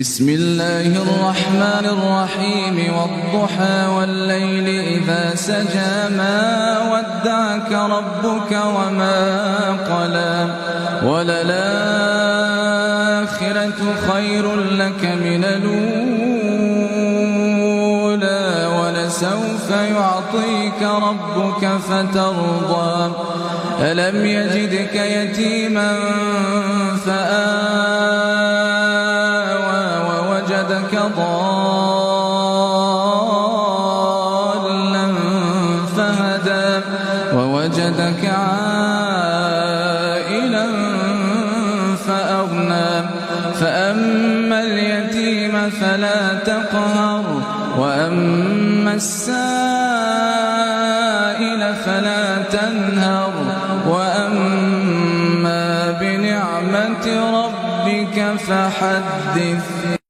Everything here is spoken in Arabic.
بسم الله الرحمن الرحيم والضحى والليل إذا سجى ما ودعك ربك وما قلى وللآخرة خير لك من الأولى ولسوف يعطيك ربك فترضى ألم يجدك يتيما فآوى ووجدك ضالا فهدى ووجدك عائلا فأغنى فأما اليتيم فلا تقهر وأما السائل فلا تنهر وأما بنعمة ربك فحدث.